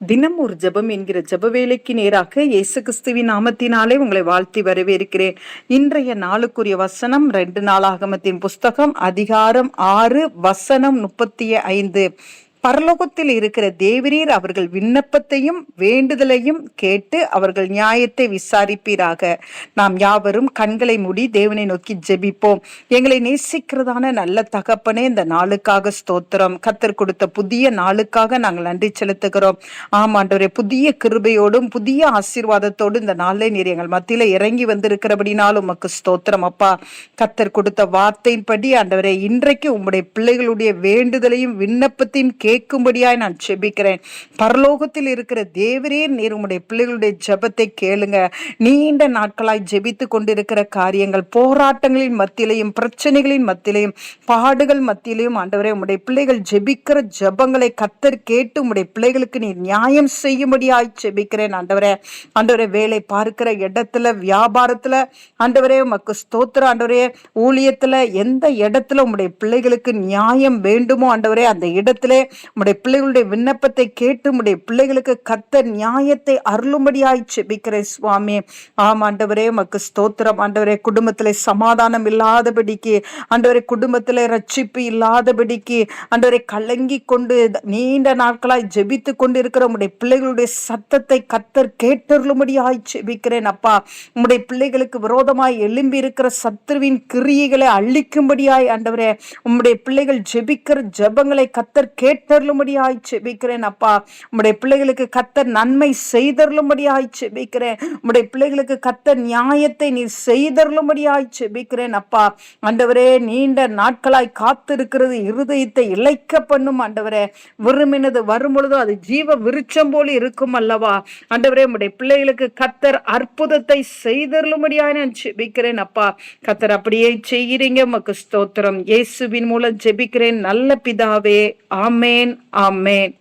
தினம் ஒரு ஜெபம் என்கிற ஜெப வேலைக்கு நேராக இயேசு கிறிஸ்துவின் நாமத்தினாலே உங்களை வாழ்த்தி வரவேற்கிறேன். இன்றைய நாளுக்குரிய வசனம் 2 நாளாகமத்தின் புஸ்தகம் அதிகாரம் 6 வசனம் 35. பரலோகத்தில் இருக்கிற தேவரீர் அவர்கள் விண்ணப்பத்தையும் வேண்டுதலையும் கேட்டு அவர்கள் நியாயத்தை விசாரிப்பீராக. நாம் யாவரும் கண்களை மூடி தேவனை நோக்கி ஜெபிப்போம். எங்களை நேசிக்கிறதான நல்ல தகப்பனே, இந்த நாளுக்காக ஸ்தோத்திரம். கர்த்தர் கொடுத்த புதிய நாளுக்காக நாங்கள் நன்றி செலுத்துகிறோம். ஆமாண்டவரே, புதிய கிருபையோடும் புதிய ஆசீர்வாதத்தோடு இந்த நாளை நீர் எங்கள் மத்தியில இறங்கி வந்திருக்கிறபடினாலும் உமக்கு ஸ்தோத்திரம் அப்பா. கர்த்தர் கொடுத்த வார்த்தையின்படி ஆண்டவரே, இன்றைக்கு உம்முடைய பிள்ளைகளுடைய வேண்டுதலையும் விண்ணப்பத்தையும் கேட்கும்படியாய் நான் ஜெபிக்கிறேன். பரலோகத்தில் இருக்கிற தேவரே, நீர் உம்முடைய பிள்ளைகளுடைய ஜெபத்தை கேளுங்க. நீண்ட நாட்களாய் ஜெபித்து கொண்டிருக்கிற காரியங்கள், போராட்டங்களின் மத்தியிலையும் பிரச்சனைகளின் மத்தியிலையும் பாடுகள் மத்தியிலையும் ஆண்டவரே, உம்முடைய பிள்ளைகள் ஜெபிக்கிற ஜெபங்களை கர்த்தர் கேட்டு உம்முடைய பிள்ளைகளுக்கு நீர் நியாயம் செய்யும்படியாய் ஜெபிக்கிறேன் ஆண்டவரே. ஆண்டவரே, வேலை பார்க்கிற இடத்துல, வியாபாரத்துல ஆண்டவரே உமக்கு ஸ்தோத்திரம் ஆண்டவரே, ஊழியத்துல எந்த இடத்துல உம்முடைய பிள்ளைகளுக்கு நியாயம் வேண்டுமோ ஆண்டவரே, அந்த இடத்திலே உம்முடைய பிள்ளைகளுடைய விண்ணப்பத்தை கேட்டு உம்முடைய பிள்ளைகளுக்கு கர்த்தர் நியாயத்தை அருளும்படியாய் ஜெபிக்கிறேன் சுவாமி. ஆண்டவரே உமக்கு ஸ்தோத்திரம் ஆண்டவரே. குடும்பத்திலே சமாதானம் இல்லாதபடிக்கு ஆண்டவரே, குடும்பத்திலே ரட்சிப்பு இல்லாதபடிக்கு ஆண்டவரை கலங்கி கொண்டு நீண்ட நாட்களாய் ஜெபித்து கொண்டு இருக்கிற உம்முடைய பிள்ளைகளுடைய சத்தத்தை கர்த்தர் கேட்டருளும்படியாய் ஜெபிக்கிறேன் அப்பா. உம்முடைய பிள்ளைகளுக்கு விரோதமாய் எழும்பி இருக்கிற சத்துருவின் கிரியைகளை அழிக்கும்படியாய் ஆண்டவரே, உம்முடைய பிள்ளைகள் ஜெபிக்கிற ஜெபங்களை கர்த்தர் கேட்டருளும்படியாய் ஜெபிக்கிறேன் அப்பா. உம்முடைய பிள்ளைகளுக்கு கர்த்தர் நன்மை செய்தருளும்படியாய் ஜெபிக்கிறேன். உம்முடைய பிள்ளைகளுக்கு கர்த்தர் நியாயத்தை நீர் செய்தருளும்படியாய் ஜெபிக்கிறேன் அப்பா. ஆண்டவரே, நீண்ட நாட்களாய் காத்திருக்கிறது இருதயத்தை இளைக்க பண்ணும் ஆண்டவரே. விரும்பினது வரும் பொழுதோ அது ஜீவ விருட்சம் போல இருக்கும் அல்லவா ஆண்டவரே. உம்முடைய பிள்ளைகளுக்கு கர்த்தர் அற்புதத்தை செய்தருளும்படியாய் நான் ஜெபிக்கிறேன் அப்பா. கர்த்தர் அப்படியே செய்கிறீங்க, உமக்கு ஸ்தோத்திரம். இயேசுவின் மூலம் ஜெபிக்கிறேன் நல்ல பிதாவே. ஆமென், ஆமென்.